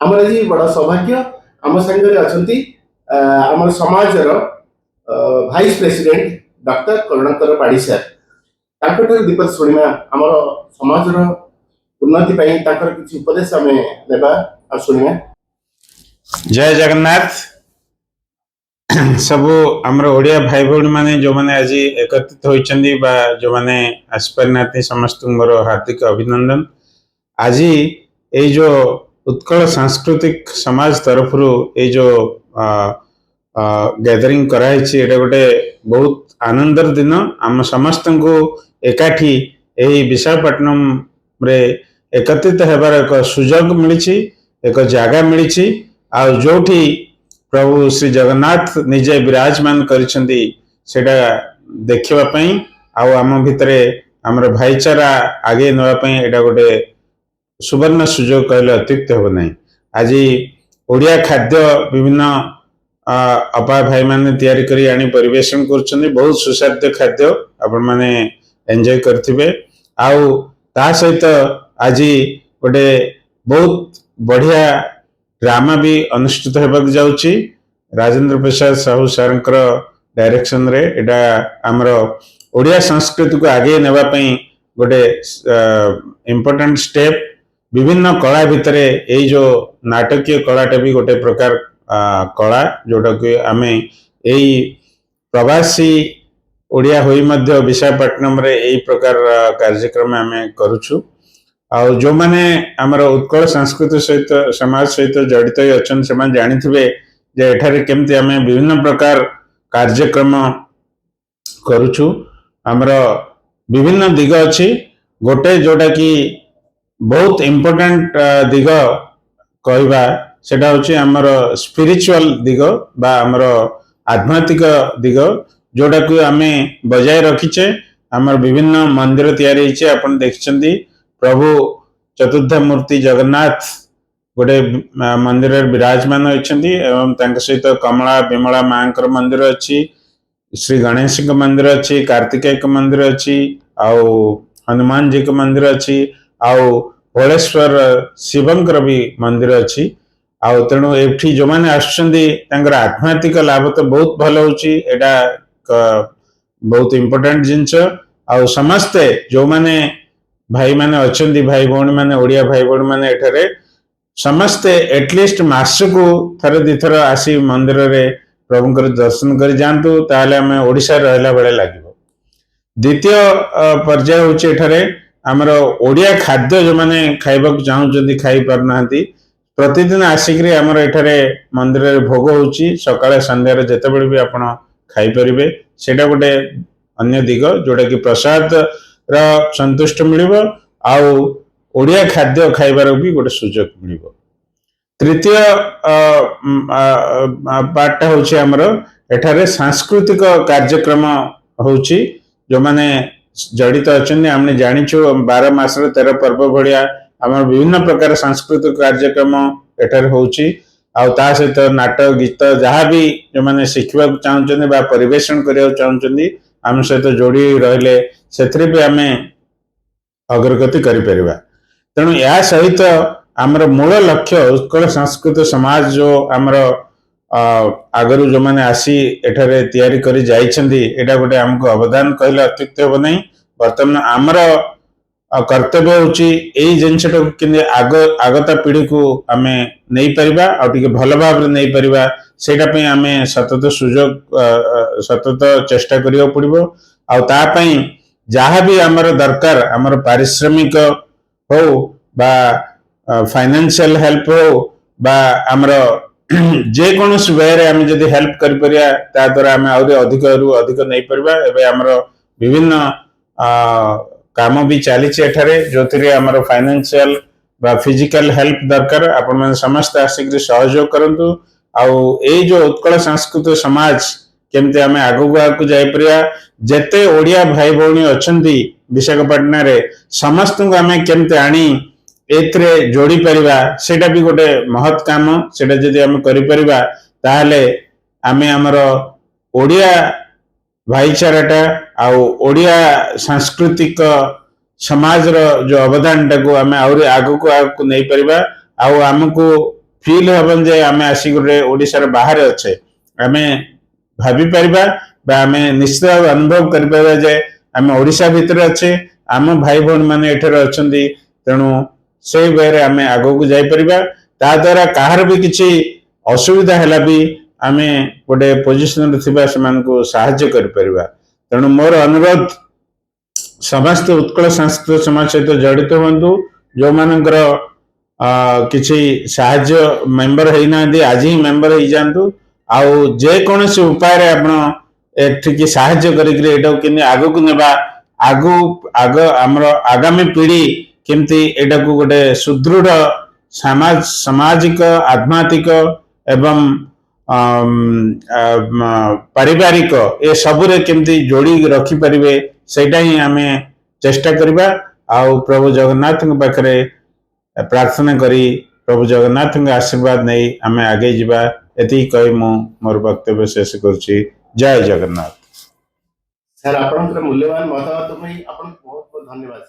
आमर आज बड़ा सौभाग्य आम संगे अच्छा आम समाज भाइस प्रेसिडेंट डॉक्टर करुणाकर पाड़ी सर दीपक शुणा आम समाज उन्नति किसी उपदेश आम ने शुणा। जय जगन्नाथ। सबू आमर ओडिया भाई भौणी माने जो माने आज एकत्रित होइछन्दी बा जो माने आसपारनाथी समस्त मोर हार्दिक अभिनंदन। आज ये जो उत्कल सांस्कृतिक समाज तरफ ये जो गैदरिंग कराई एटा गोटे बहुत आनंदर दिन आम समस्त को एकाठी यही विशाखापट्टनम रे एकत्रित होबार एक सुजोग मिली, एक जगह मिली आ जोठी प्रभु श्री जगन्नाथ निजे विराजमान करिसेंती सेटा देखिबा पई आम भितरे आमर भाईचारा आगे नवा पई एटा गोटे सुवर्ण सुजोग कहले अत्युक्त हो नहीं। आज ओडिया खाद्य विभिन्न अपा भाई माने तैयारी करी आनी परिवेशन करछन्ती, बहुत सुस्वाद्य खाद्य आपण माने एंजॉय करथिबे। आउ ता सहित आज गोटे बहुत बढ़िया ड्रामा भी अनुष्ठित होबाक जाउची राजेंद्र प्रसाद साहू सरकर डायरेक्शन रे। एटा हमर ओडिया संस्कृति को आगे नेबा पई गोटे इम्पोर्टेंट स्टेप। विभिन्न कला भितर यही जो नाटकीय कलाटा भी गोटे प्रकार कला जोटा कि आमे यही प्रवासी ओडिया होई मध्य विशाखापट्टनम रे यही प्रकार कार्यक्रम आमे करूछु। आ जो माने हमर उत्कल संस्कृति सहित समाज सहित जड़ित अछन से माने जानिथिबे जे एठारे केमति आमे विभिन्न प्रकार कार्यक्रम करूछु। हमर विभिन्न दिग अछि, गोटे जोटा कि बहुत इम्पोर्टेंट दिग कहवा सेटा होछि हमर स्पिरिचुअल दिग बा हमर आध्यात्मिक दिग जोटा कि आमे बजाय रखिचे। हमर विभिन्न मंदिर तैयारी होइछे, आपण देखछन्ती प्रभु चतुर्थ मूर्ति जगन्नाथ गोटे मंदिर विराजमान होइछन्ती एवं तांक सहित कमला विमला मांकर मंदिर अछि, श्री गणेश का मंदिर अच्छी, कार्तिकेय का मंदिर अच्छी, आउ हनुमान जी का मंदिर अच्छी, आउ होलेश्वर शिवंकर भी मंदिर अच्छी। आउ तेणु एठी जो माने आछन्ती तांकर आध्यात्मिक लाभ तो बहुत भल होची, एटा बहुत इंपोर्टेंट जिंस। आउ समस्ते जो माने भाई माने अछन्ती भाई भौणी माने ओडिया भाई भौणी माने एठारे समस्ते एटलिस्ट मास को थरे दिथर आसी मंदिर रे प्रभुंकर दर्शन कर जातु, ताले आम ओडिशा रहला बेले लागिबो। द्वितीय पर्याय होचे एठारे आमर ओडिया खाद्य जो माने खाइबाक चाहउचंती खाइ परनांती, प्रतिदिन आसिकरी आमर एठारे मंदिर रे भोग होची, सकाळे संध्यारे जेतेबेले भी आपण खाइ परिबे। सेटा गोटे अन्य दिग जोटा कि प्रसाद रा संतुष्ट मिलिबो आउ ओडिया खाद्य खाइबार भी गोटे सुजोग मिलिबो। तृतीय पार्टा होची हमर एठारे सांस्कृतिक कार्यक्रम होची, जो माने जड़ित अछन्ती हमने जानिछु 12 मास रे 13 पर्व भलिया हमर विभिन्न प्रकार सांस्कृतिक कार्यक्रम एठारे होची। आउ ता सहित नाटक गीत जहाँ भी जो माने शिखिबा चाहउचन्ती बा परिवेशन करिया चाहउचन्ती हम सहित जोड़ी रहले सेथरे भी हमें अग्रगति करि परिबा। तेणु या सहित आमर मूल लक्ष्य उत्कल संस्कृत समाज जो आमर आगरू जो माने आसी एठारे तैयारी करी जाइछन्ती एटा गोटे हमको अवदान कहले अत्युक्त हो नहीं। वर्तमान आमर कर्तव्य होची एई जिनसटा कि आगता पीढ़ी को आमे नहीं परिबा आ टिके भल भाव रे नहीं परिबा, सेटा पई आमे सतत सुजोग सतत चेष्टा करियो पड़िबो। आ ता पई जहाँ भी आमर दरकार आमर पारिश्रमिक हो बा फाइनेंशियल हेल्प हो बा आमर जे कोनोस वे रे आमे जदि हेल्प करि परिया ता द्वारा आमे आउरे अधिक रु अधिक नहीं परिबा। एबे आमर विभिन्न काम भी चली एठारे जोथिरे आमर फाइनेंशियल बा फिजिकल हेल्प दरकार, आपण माने समस्त आसिक सहयोग करंतु। आउ ए जो उत्कल संस्कृत समाज केमते आमे आगु आगु जाई परिया, जेते ओडिया भाई भौणी अछंती विशाखापट्टनम रे समस्त को आमे केमते आनी एथरे जोड़ी परिबा, सेटा भी गोटे महत् काम। सेटा जदि आमे करि परिबा ताहले आमे हमर ओडिया भाईचाराटा आउ ओडिया सांस्कृतिक समाज रो जो अवदान टाको आमे आउरे आगु को नहीं परिबा। आउ हमको ଫିଲ୍ ହେବନି ଯେ ଆମେ ଆସି ଗୋଟେ ଓଡ଼ିଶାର ବାହାରେ ଅଛେ। ଆମେ ଭାବିପାରିବା ବା ଆମେ ନିଶ୍ଚିତ ଭାବେ ଅନୁଭବ କରିପାରିବା ଯେ ଆମେ ଓଡ଼ିଶା ଭିତରେ ଅଛେ, ଆମ ଭାଇ ଭଉଣୀମାନେ ଏଠାରେ ଅଛନ୍ତି। ତେଣୁ ସେଇ ୱେରେ ଆମେ ଆଗକୁ ଯାଇପାରିବା। ତା ଦ୍ୱାରା କାହାର ବି କିଛି ଅସୁବିଧା ହେଲା ବି ଆମେ ଗୋଟେ ପୋଜିସନରେ ଥିବା ସେମାନଙ୍କୁ ସାହାଯ୍ୟ କରିପାରିବା। ତେଣୁ ମୋର ଅନୁରୋଧ, ସମସ୍ତେ ଉତ୍କଳ ସାଂସ୍କୃତିକ ସମାଜ ସହିତ ଜଡ଼ିତ ହୁଅନ୍ତୁ। ଯେଉଁମାନଙ୍କର କିଛି ସାହାଯ୍ୟ ମେମ୍ବର ହେଇନାହାନ୍ତି, ଆଜି ହିଁ ମେମ୍ବର ହେଇଯାଆନ୍ତୁ। ଆଉ ଯେକୌଣସି ଉପାୟରେ ଆପଣ ଏଠିକି ସାହାଯ୍ୟ କରିକିରି ଏଇଟାକୁ କେମିତି ଆଗକୁ ନେବା, ଆଗ ଆମର ଆଗାମୀ ପିଢ଼ି କେମିତି ଏଇଟାକୁ ଗୋଟେ ସୁଦୃଢ଼ ସାମାଜିକ, ଆଧ୍ୟାତ୍ମିକ ଏବଂ ପାରିବାରିକ ଏ ସବୁରେ କେମିତି ଯୋଡ଼ି ରଖିପାରିବେ, ସେଇଟା ହିଁ ଆମେ ଚେଷ୍ଟା କରିବା। ଆଉ ପ୍ରଭୁ ଜଗନ୍ନାଥଙ୍କ ପାଖରେ ପ୍ରାର୍ଥନା କରି ପ୍ରଭୁ ଜଗନ୍ନାଥଙ୍କ ଆଶୀର୍ବାଦ ନେଇ ଆମେ ଆଗେଇ ଯିବା। ଏତିକି କହି ମୁଁ ମୋର ବକ୍ତବ୍ୟ ଶେଷ କରୁଛି। ଜୟ ଜଗନ୍ନାଥ। ସାର୍, ଆପଣଙ୍କର ମୂଲ୍ୟବାନ ମତାମତ ପାଇଁ ଆପଣଙ୍କୁ ବହୁତ ବହୁତ ଧନ୍ୟବାଦ।